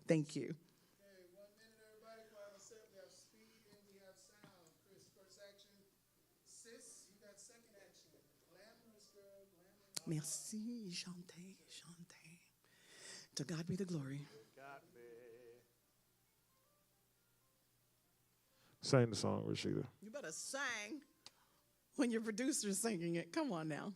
Thank you. Okay, 1 minute, everybody. Final set. We have speed and we have sound. Chris, first action. Sis, you got second action. Glamorous girl, glamorous. Merci, chantez, chantez. To God be the glory. Sing the song, Rashida. You better sing when your producer's singing it. Come on now.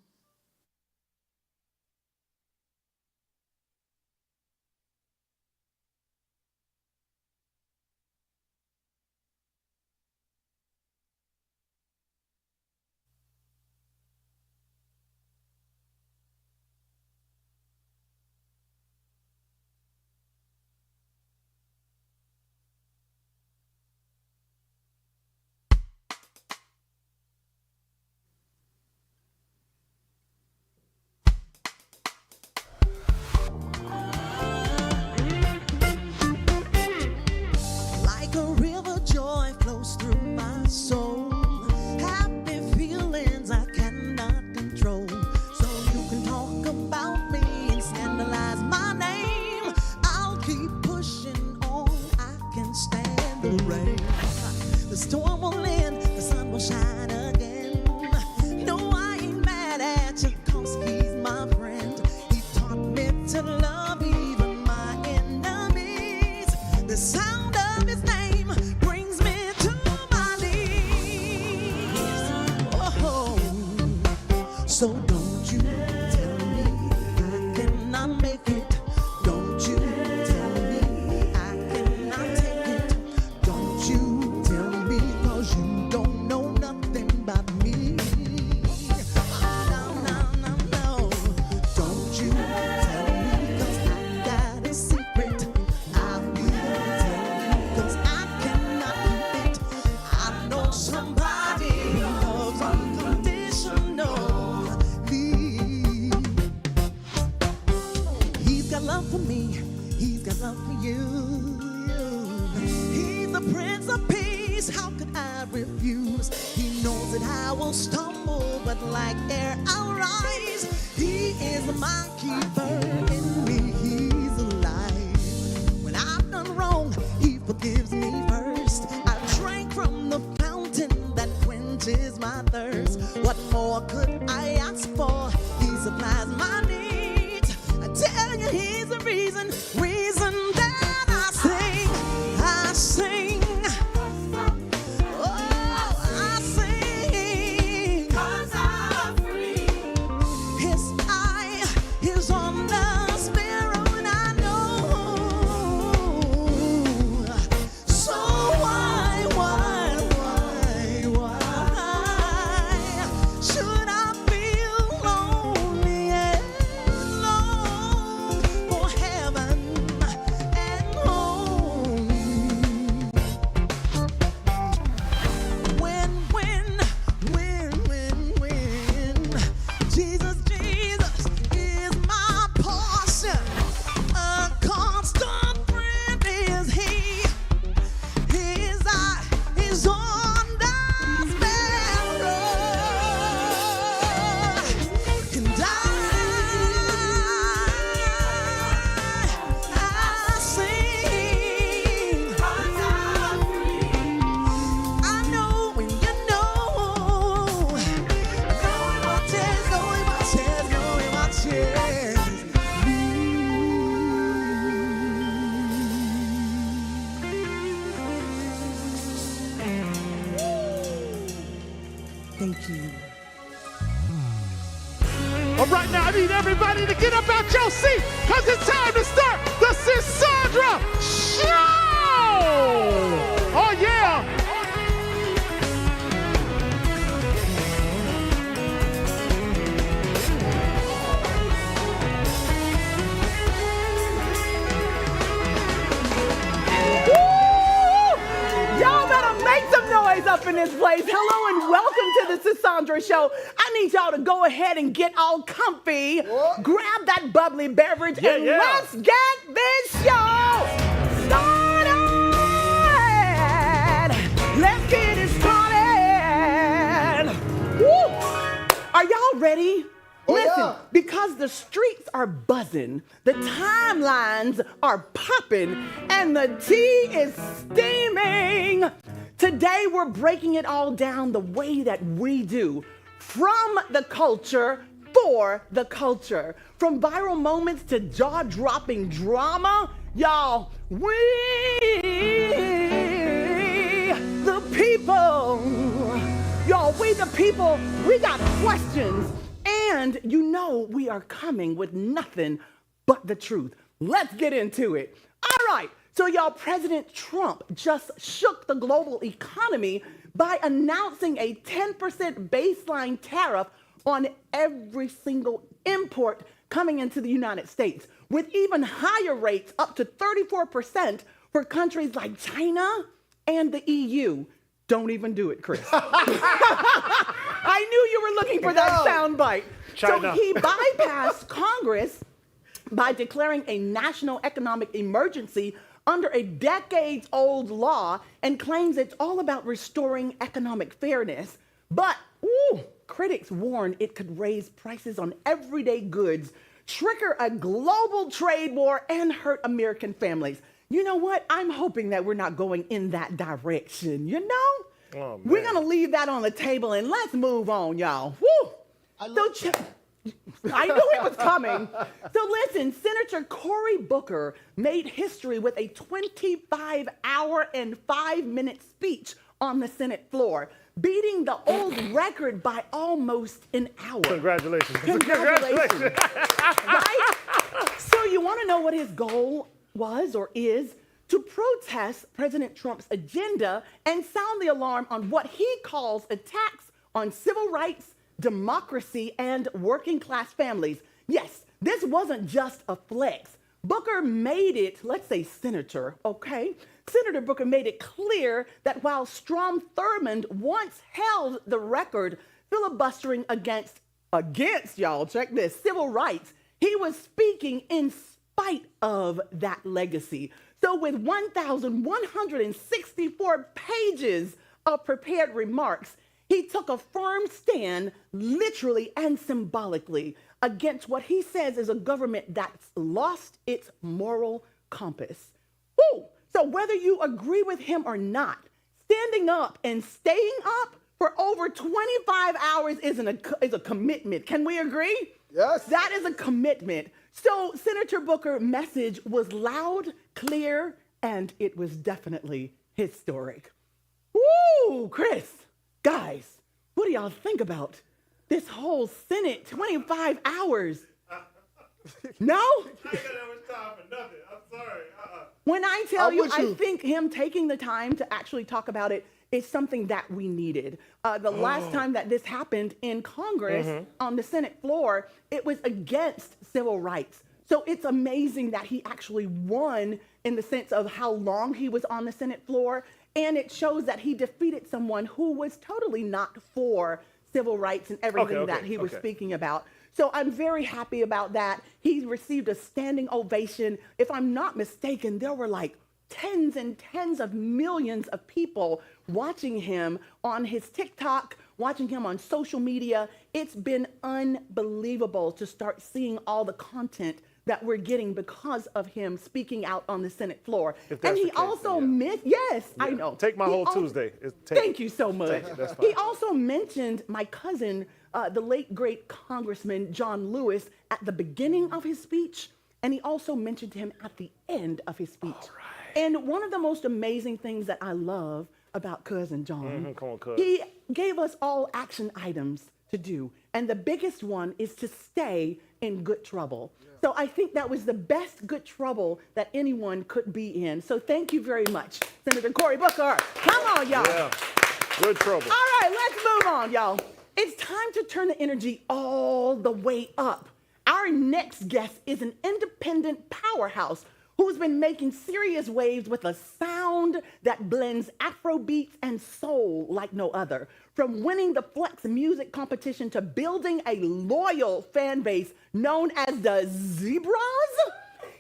Like a river, joy flows through my soul. Happy feelings I cannot control. So you can talk about me and scandalize my name. I'll keep pushing on. I can stand the rain. The storm will end, the sun will shine again. No, I ain't mad at you, 'cause he's my friend. He taught me to love even my enemies. The sound of his name brings me to my knees. Oh, so don't you tell me I cannot make it. Don't you tell me I cannot take it. Don't you tell me, 'cause you don't know nothing about me. No, no, no, no. Don't you tell me, 'cause I got a secret. I will tell you, 'cause I cannot keep it. I know somebody loves unconditionally. He's got love for me. He's got love for you. He's the Prince of Peace. How could I refuse? He knows that I will stumble, but like air I'll rise. He is my keeper. In me he's alive. When I've done wrong, he forgives me first. I drank from the fountain that quenches my thirst. What more could I ask for? He supplies my needs. I tell you, he's the reason that I sing. I sing. Oh, I sing. 'Cause I'm free. His eye is on the sparrow, and I know. So why should I feel lonely and long for heaven and home? When Jesus is my portion, a constant friend is he. His eye is on the sparrow, and I sing. 'Cause I'm free. I know when you know. Go in my chest. Thank you. All right, now I need everybody to get up out your seat, because it's time to start the Sandra Show! Oh, yeah! Y'all better make some noise up in this place. Hello and welcome to the Sandra Show. I need y'all to go ahead and get all comfy. Grab that bubbly beverage and yeah. let's get this show started. Let's get it started. Woo. Are y'all ready? Oh, Listen, yeah. because the streets are buzzing, the timelines are popping, and the tea is steaming. Today, we're breaking it all down the way that we do, from the culture for the culture. From viral moments to jaw-dropping drama, y'all, we, the people, we got questions. And you know we are coming with nothing but the truth. Let's get into it. All right, so y'all, President Trump just shook the global economy by announcing a 10% baseline tariff on every single import coming into the United States, with even higher rates up to 34% for countries like China and the EU. Don't even do it, Chris. I knew you were looking for that sound bite. China. So he bypassed Congress by declaring a national economic emergency under a decades-old law and claims it's all about restoring economic fairness. But critics warn it could raise prices on everyday goods, trigger a global trade war, and hurt American families. You know what? I'm hoping that we're not going in that direction, you know? Oh, We're going to leave that on the table and let's move on, y'all. Woo! I knew it was coming. So listen, Senator Cory Booker made history with a 25-hour and 5-minute speech on the Senate floor, beating the old record by almost an hour. Congratulations. Congratulations. Right? So you want to know what his goal was or is? To protest President Trump's agenda and sound the alarm on what he calls attacks on civil rights, democracy, and working class families. Yes, this wasn't just a flex. Booker made it, let's say Senator, okay? Senator Booker made it clear that while Strom Thurmond once held the record filibustering against y'all, check this, civil rights, he was speaking in spite of that legacy. So with 1,164 pages of prepared remarks, he took a firm stand, literally and symbolically, against what he says is a government that's lost its moral compass. Woo! So whether you agree with him or not, standing up and staying up for over 25 hours is a commitment. Can we agree? Yes. That is a commitment. So Senator Booker's message was loud, clear, and it was definitely historic. Woo, Chris, guys, what do y'all think about this whole Senate 25 hours? No? I ain't got that much time for nothing. I'm sorry. When I tell I'm you, with I you. think him taking the time to actually talk about it is something that we needed. The last time that this happened in Congress on the Senate floor, it was against civil rights. So it's amazing that he actually won in the sense of how long he was on the Senate floor. And it shows that he defeated someone who was totally not for civil rights and everything that he was speaking about. So I'm very happy about that. He received a standing ovation. If I'm not mistaken, there were like tens and tens of millions of people watching him on his TikTok, watching him on social media. It's been unbelievable to start seeing all the content that we're getting because of him speaking out on the Senate floor. And he also I know. Take my whole Tuesday. Thank you so much. That's fine. He also mentioned my cousin, the late great Congressman John Lewis, at the beginning of his speech, and he also mentioned him at the end of his speech. And one of the most amazing things that I love about Cousin John, Come on, cuz. he gave us all action items to do. And the biggest one is to stay in good trouble. So I think that was the best good trouble that anyone could be in. So thank you very much, Senator Cory Booker. Come on, y'all. Yeah. Good trouble. All right, let's move on, y'all. It's time to turn the energy all the way up. Our next guest is an independent powerhouse who's been making serious waves with a sound that blends Afro beats and soul like no other. From winning the Flex Music competition to building a loyal fan base known as the Zebras,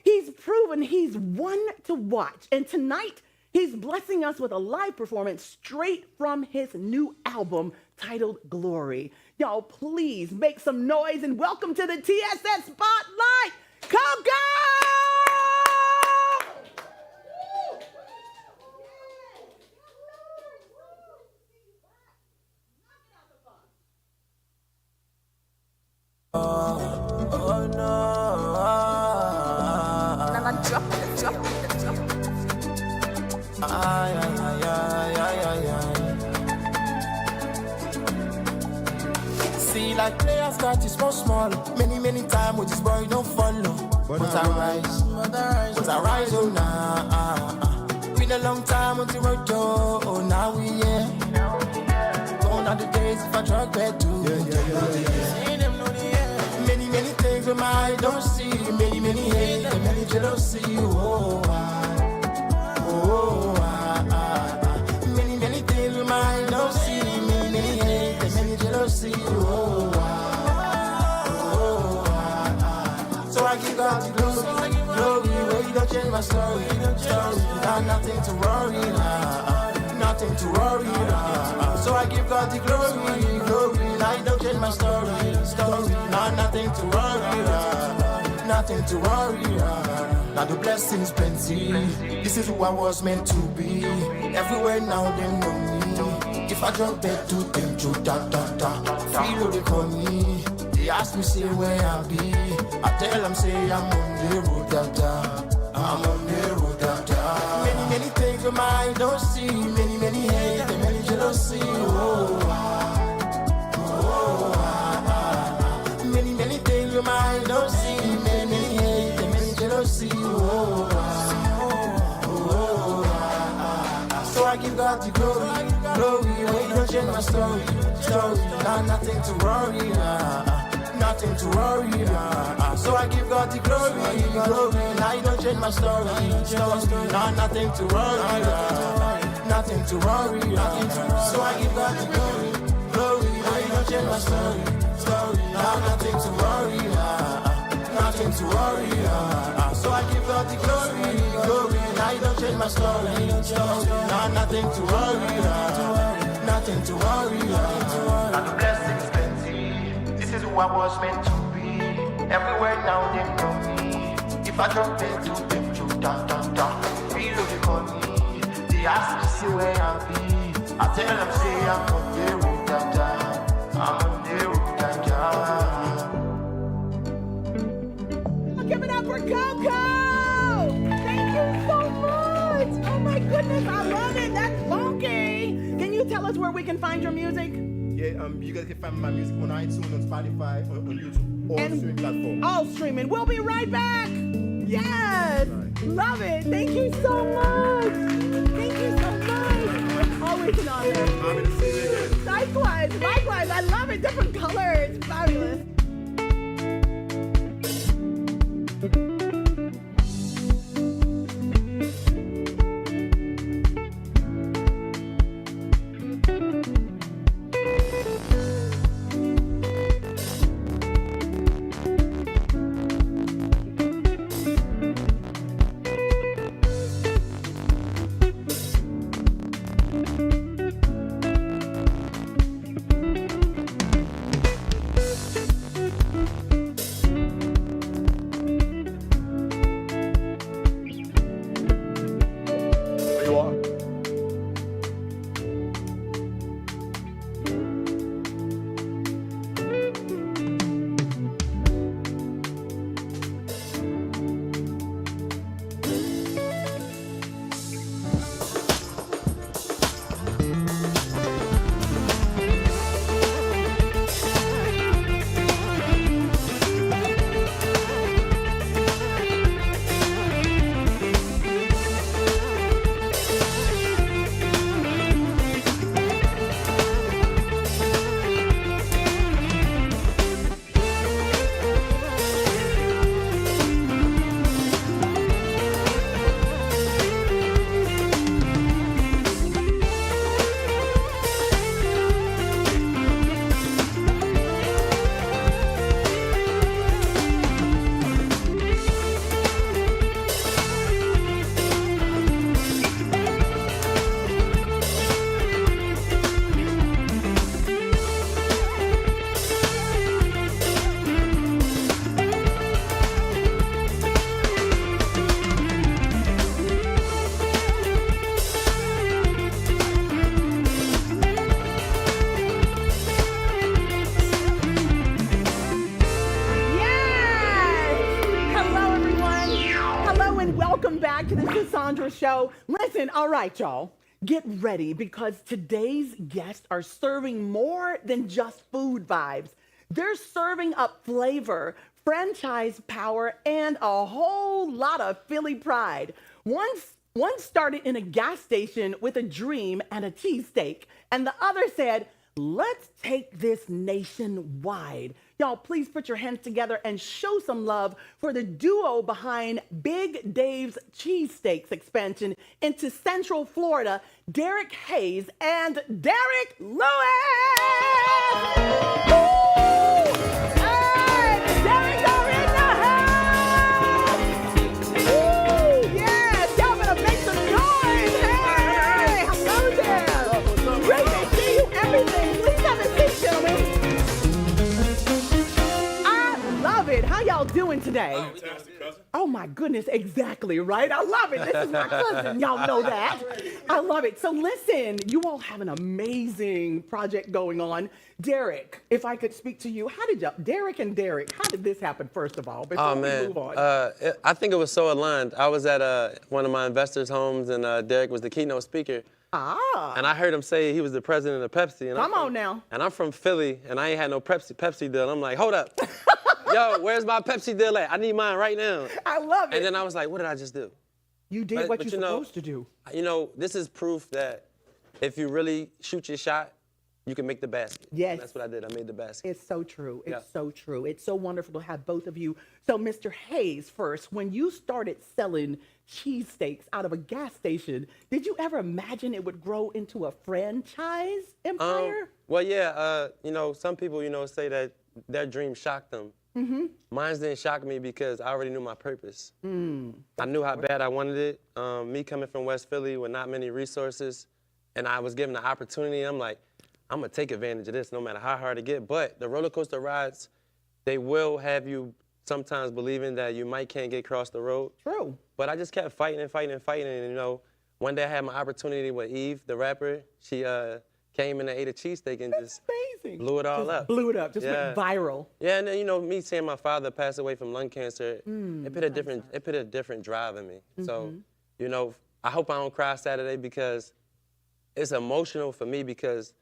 he's proven he's one to watch. And tonight, he's blessing us with a live performance straight from his new album titled Glory. Y'all, please make some noise and welcome to the TSS Spotlight, Coco! Oh no. Ay, ay, ay, ay, ay, ay. See, like players start to small. Many times with this boy don't follow. But I rise, oh nah. Been a long time on the road, oh now we here. Gone are the days if I drug bed too. Many things with my eye don't see. Many hate and many jealousy. Many things with my eye don't see. Many hate and many jealousy. So I give God the glory, where you don't change my story. Got nothing to worry, nothing to worry. So I give God the glory, I don't change my story. Not nothing to worry, nothing to worry. Now the blessings plenty. This is who I was meant to be. Everywhere now they know me. If I drop dead to them, feel who they call me. They ask me say where I be. I tell them say I'm on the road, I'm on the road, Many things with my eye don't see. Many hate and many jealousy. Many things with my eye don't see. Many hate and many jealousy. So I give God the glory, where you don't change my story. Not nothing to worry, nothing to worry. So I give God the glory, now you don't change my story. Not nothing to worry, nothing to worry. So I give God the glory, now you don't change my story. Now nothing to worry, nothing to worry. So I give God the glory, now you don't change my story. Now nothing to worry, nothing to worry. Now the blessings plenty. This is who I was meant to be. Everywhere now they know me. If I drop it to them, feel who they call me. They ask to see where I be. I tell them say I'm on the road, I'm on the road, Give it up for Coco! Thank you so much! Oh my goodness, I love it! That's funky! Can you tell us where we can find your music? Yeah, you guys can find my music on iTunes, on Spotify, on YouTube, all streaming platforms. All streaming. We'll be right back! Yes! Love it! Thank you so much! Thank you so much! It's always an honor. I'm in the city. Likewise, I love it. Different colors. Fabulous. back to the Cassandra Show. Listen, all right, y'all. Get ready because today's guests are serving more than just food vibes. They're serving up flavor, franchise power, and a whole lot of Philly pride. One started in a gas station with a dream and a cheesesteak, and the other said, let's take this nationwide. Y'all, please put your hands together and show some love for the duo behind Big Dave's Cheesesteaks expansion into Central Florida, Derek Hayes and Derek Lewis. Woo! Hey, Derek's are in the house. Woo! Yes, y'all better make some noise. Hey, hello there. Great to see you. Everything. Please have a seat, gentlemen. I love it. How y'all doing today? Fantastic, cousin. Oh my goodness, exactly, right? I love it. This is my cousin. Y'all know that. I love it. So listen, you all have an amazing project going on. Derek, if I could speak to you, Derek and Derek, how did this happen, first of all, before we move on? I think it was so aligned. I was at one of my investors' homes, and Derek was the keynote speaker. And I heard him say he was the president of Pepsi. And Come on now. And I'm from Philly, and I ain't had no Pepsi deal. I'm like, hold up. Yo, where's my Pepsi deal at? I need mine right now. I love it. And then I was like, what did I just do? You did what you're supposed to do. You know, this is proof that if you really shoot your shot, you can make the basket. Yes. And that's what I did. I made the basket. It's so true. It's Yeah. so true. It's so wonderful to have both of you. So, Mr. Hayes, first, when you started selling cheesesteaks out of a gas station, did you ever imagine it would grow into a franchise empire? Well, yeah. You know, some people, say that their dream shocked them. Mm-hmm. Mine didn't shock me because I already knew my purpose. I knew how bad I wanted it. Me coming from West Philly with not many resources, and I was given the opportunity. I'm like, I'm gonna take advantage of this no matter how hard it get. But the roller coaster rides, they will have you sometimes believing that you can't get across the road. True. But I just kept fighting and fighting and fighting. And one day I had my opportunity with Eve, the rapper. She came in and ate a cheesesteak and just Amazing. blew it all up. Blew it up. Just Yeah. went viral. Yeah, and then, me seeing my father pass away from lung cancer, it put a different drive in me. So, I hope I don't cry Saturday because it's emotional for me because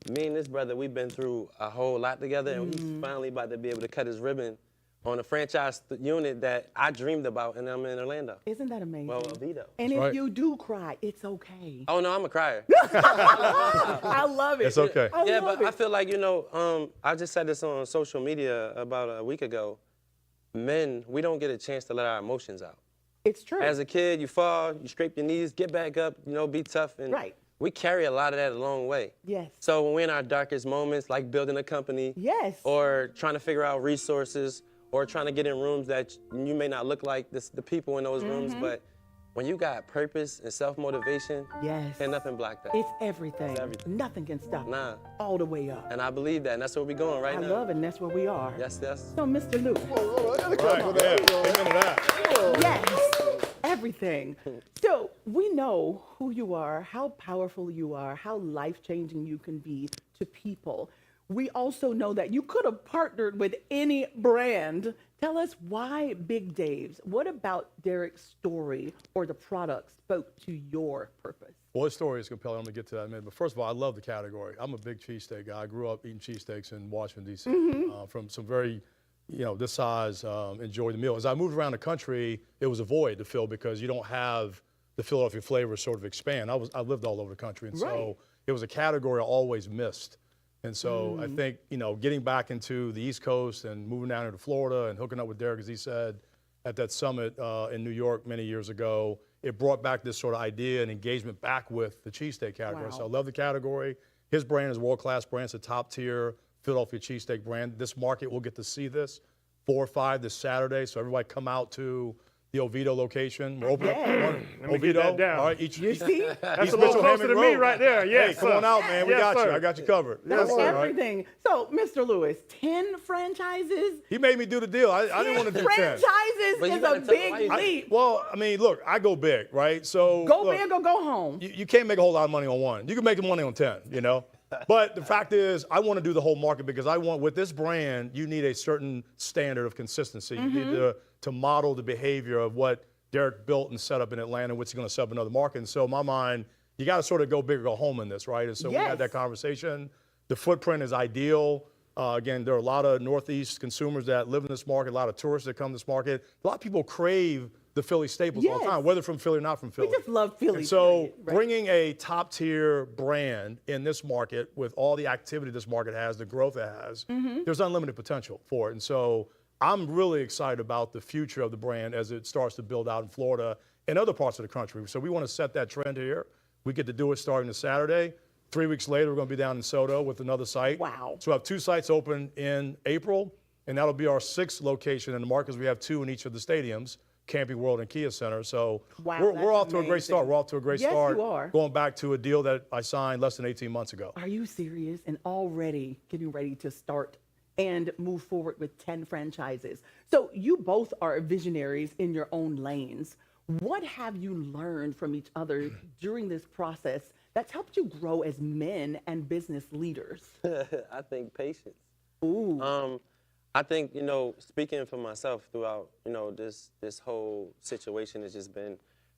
me and this brother, we've been through a whole lot together, and he's finally about to be able to cut his ribbon on a franchise unit that I dreamed about, and I'm in Orlando. Isn't that amazing? Well, Oviedo. And if you do cry, it's okay. Oh, no, I'm a crier. I love it. It's okay. Yeah, but I feel like, I just said this on social media about a week ago. Men, we don't get a chance to let our emotions out. It's true. As a kid, you fall, you scrape your knees, get back up, be tough. And Right. we carry a lot of that a long way. Yes. So when we're in our darkest moments, like building a company, Yes. or trying to figure out resources, or trying to get in rooms that you may not look like the people in those rooms, but when you got purpose and self-motivation, Yes. can't nothing block that. It's everything. It's everything. Nothing can stop it. Nah. All the way up. And I believe that, and that's where we're going right I now. love it, and that's where we are. Yes, yes. So, Mr. Luke. Right, yeah. Amen to that. Yes. Everything. So, we know who you are, how powerful you are, how life-changing you can be to people. We also know that you could have partnered with any brand. Tell us why Big Dave's? What about Derek's story or the product spoke to your purpose? Well, his story is compelling. I'm going to get to that in a minute. But first of all, I love the category. I'm a big cheesesteak guy. I grew up eating cheesesteaks in Washington, D.C. From some very, this size, enjoyed the meal. As I moved around the country, it was a void to fill because you don't have the Philadelphia flavor sort of expand. I lived all over the country, and so it was a category I always missed. And so I think, getting back into the East Coast and moving down into Florida and hooking up with Derek, as he said, at that summit in New York many years ago, it brought back this sort of idea and engagement back with the cheesesteak category. Wow. So I love the category. His brand is a world-class brand. It's a top-tier Philadelphia cheesesteak brand. This market will get to see this 4 or 5 this Saturday. So everybody come out to the Oviedo location. We're opening up one me get that down. All right, You see? That's a little closer to me right there. Yes, Hey, come on out, man. We Yes, got you. sir. I got you covered. That's All right. everything. So, Mr. Lewis, 10 franchises? He made me do the deal. I didn't want to do 10. Franchises But you is gotta a tell why big you- leap. Well, I mean, look, I go big, right? So Go look, big or go home. You can't make a whole lot of money on one. You can make money on 10, But the fact is, I want to do the whole market because with this brand, you need a certain standard of consistency. You need to model the behavior of what Derek built and set up in Atlanta, which is going to set up another market. And so in my mind, you got to sort of go big or go home in this, right? And so we had that conversation. The footprint is ideal. Again, there are a lot of Northeast consumers that live in this market, a lot of tourists that come to this market. A lot of people crave the Philly staples all the time, whether from Philly or not from Philly. We just love Philly. And so period, right? bringing a top-tier brand in this market with all the activity this market has, the growth it has, there's unlimited potential for it. And so I'm really excited about the future of the brand as it starts to build out in Florida and other parts of the country. So we want to set that trend here. We get to do it starting this Saturday. 3 weeks later, we're going to be down in Soto with another site. Wow. So we have 2 sites open in April, and that'll be our 6th location in the markets. We have 2 in each of the stadiums, Camping World and Kia Center. So we're off to a great start. We're off to a great start. You are. Going back to a deal that I signed less than 18 months ago. Are you serious? And already getting ready to start and move forward with 10 franchises. So you both are visionaries in your own lanes. What have you learned from each other during this process that's helped you grow as men and business leaders? I think patience. Ooh. I think, speaking for myself throughout, this whole situation has just been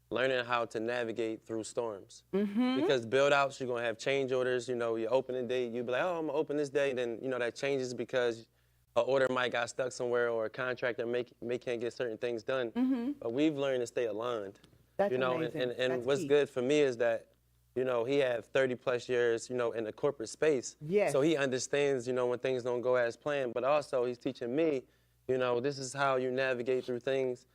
learning how to navigate through storms. Because build outs, you're gonna have change orders, your opening date, you'll be like, oh, I'm gonna open this day, and then, that changes because an order might got stuck somewhere or a contractor may can't get certain things done. But we've learned to stay aligned. That's amazing. And That's what's key. good for me is that, he had 30 plus years, in the corporate space. Yes. So he understands, when things don't go as planned, but also he's teaching me, this is how you navigate through things.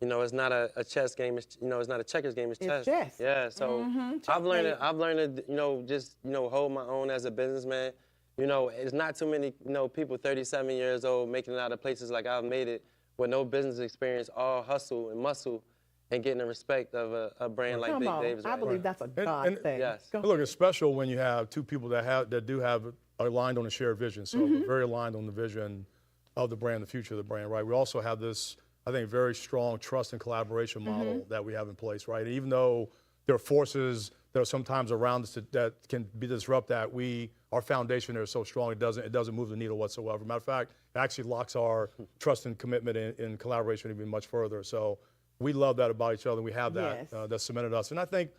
It's not a chess game, it's not a checkers game, it's chess. chess. Yeah, so I've learned to, just, hold my own as a businessman. It's not too many, people 37 years old making it out of places like I've made it with no business experience, all hustle and muscle, and getting the respect of a brand like Big Dave's. I believe that's a God thing. Yes. Go Look, it's special when you have 2 people that do have aligned on a shared vision. So we're very aligned on the vision of the brand, the future of the brand, right? We also have this, I think, very strong trust and collaboration model that we have in place, right? And even though there are forces that are sometimes around us that can disrupt that, our foundation there is so strong it doesn't move the needle whatsoever. Matter of fact, it actually locks our trust and commitment in collaboration even much further. So we love that about each other. We have that that cemented us. And I think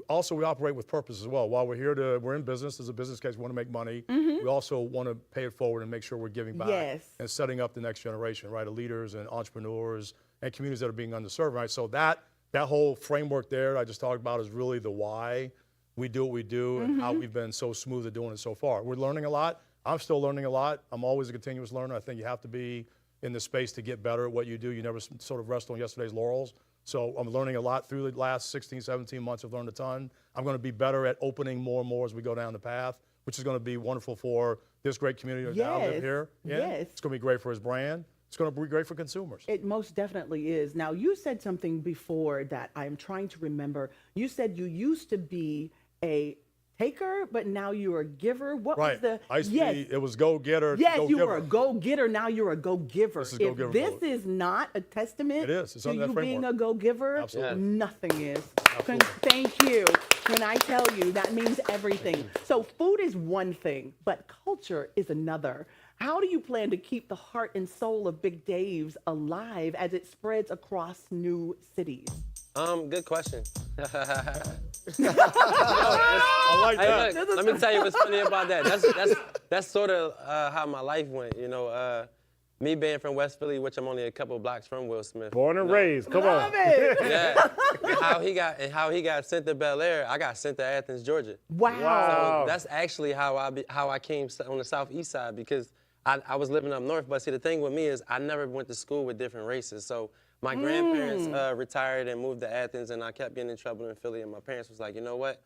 also we operate with purpose as well. While we're in business, as a business case, we want to make money. We also want to pay it forward and make sure we're giving back and setting up the next generation, right? Of leaders and entrepreneurs and communities that are being underserved, right? So that whole framework there I just talked about is really the why we do what we do and how we've been so smooth at doing it so far. We're learning a lot. I'm still learning a lot. I'm always a continuous learner. I think you have to be in this space to get better at what you do. You never sort of rest on yesterday's laurels. So I'm learning a lot through the last 16, 17 months. I've learned a ton. I'm going to be better at opening more and more as we go down the path, which is going to be wonderful for this great community that I live here. It's going to be great for his brand. It's going to be great for consumers. It most definitely is. Now, you said something before that I'm trying to remember. You said you used to be a taker, but now you're a giver. What was the? I used to be, it was go-getter. Yes, you go-giver. were a go-getter. Now you're a go-giver. This is If go-giver this mode. is not a testament It is. It's to under that you being framework. a go-giver, Absolutely. nothing is. Absolutely. Thank you. When I tell you, that means everything. So food is one thing, but culture is another. How do you plan to keep the heart and soul of Big Dave's alive as it spreads across new cities? Good question. I like Hey, that. look, let me tell you what's funny about that. That's sort of how my life went. Me being from West Philly, which I'm only a couple blocks from Will Smith. Born and raised. Come Love on. it. Yeah. and how he got sent to Bel Air, I got sent to Athens, Georgia. Wow. So that's actually how I came on the southeast side, because I was living up north. But see, the thing with me is I never went to school with different races. So my grandparents retired and moved to Athens, and I kept getting in trouble in Philly. And my parents was like, you know what?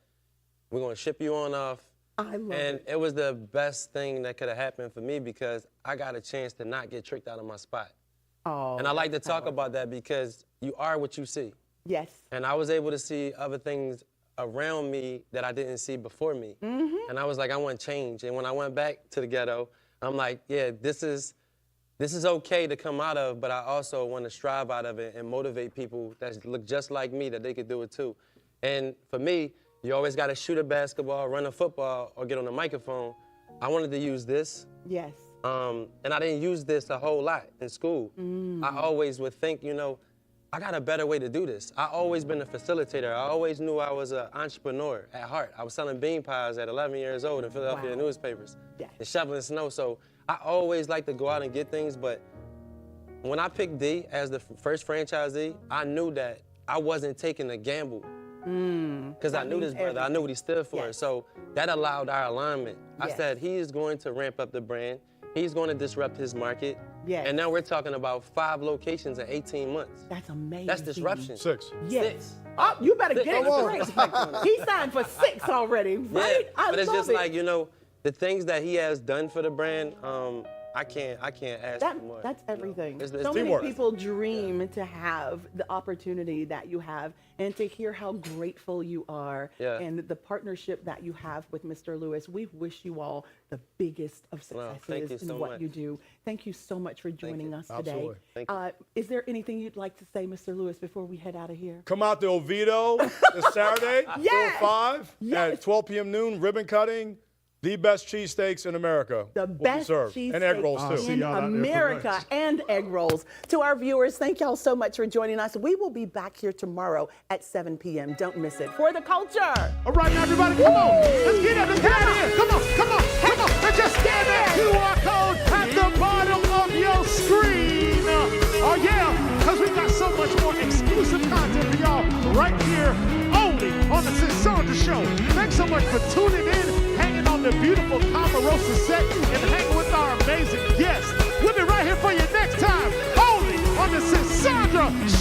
We're going to ship you on off. I love And it. it was the best thing that could have happened for me, because I got a chance to not get tricked out of my spot. Oh, And I like to that's talk power. about that because you are what you see. Yes. And I was able to see other things around me that I didn't see before me. And I was like, I want change. And when I went back to the ghetto, I'm like, yeah, this is okay to come out of, but I also want to strive out of it and motivate people that look just like me that they could do it too. And for me, you always got to shoot a basketball, run a football, or get on a microphone. I wanted to use this. Yes. And I didn't use this a whole lot in school. I always would think, I got a better way to do this. I always been a facilitator. I always knew I was an entrepreneur at heart. I was selling bean pies at 11 years old in Philadelphia newspapers and shoveling snow. So I always like to go out and get things, but when I picked D as the first franchisee, I knew that I wasn't taking a gamble. Because I knew this brother, I knew what he stood for. So that allowed our alignment. I said, he is going to ramp up the brand. He's going to disrupt his market. And now we're talking about 5 locations in 18 months. That's amazing. That's disruption. 6. Yes. 6. Oh, you better get it Come straight. on. He signed for 6 already, right? Yeah, but it's love just it. like, you know, the things that he has done for the brand, I can't ask for more. That's everything. It's So many teamwork. people dream to have the opportunity that you have and to hear how grateful you are and the partnership that you have with Mr. Lewis. We wish you all the biggest of Well, successes thank you in so what much. you do. Thank you so much for joining us today. Absolutely. Thank you. Is there anything you'd like to say, Mr. Lewis, before we head out of here? Come out to Oviedo this Saturday, Yes. 5 Yes. at 12 p.m. noon, ribbon cutting. The best cheesesteaks in America. The will be best served. And egg rolls, cheesesteaks too. in y'all out there for America lunch. and egg rolls. To our viewers, thank y'all so much for joining us. We will be back here tomorrow at 7 p.m. Don't miss it. For the culture. All right, now everybody, come on. Let's get up. Let's get out of here. Come on, come on, come on. And just scan that QR code at the bottom of your screen. Oh, yeah, because we got so much more exclusive content for y'all right here only on the Sandra Show. Thanks so much for tuning in, hanging on the beautiful Omarosa set, and hanging with our amazing guests. We'll be right here for you next time, only on the Sandra Show.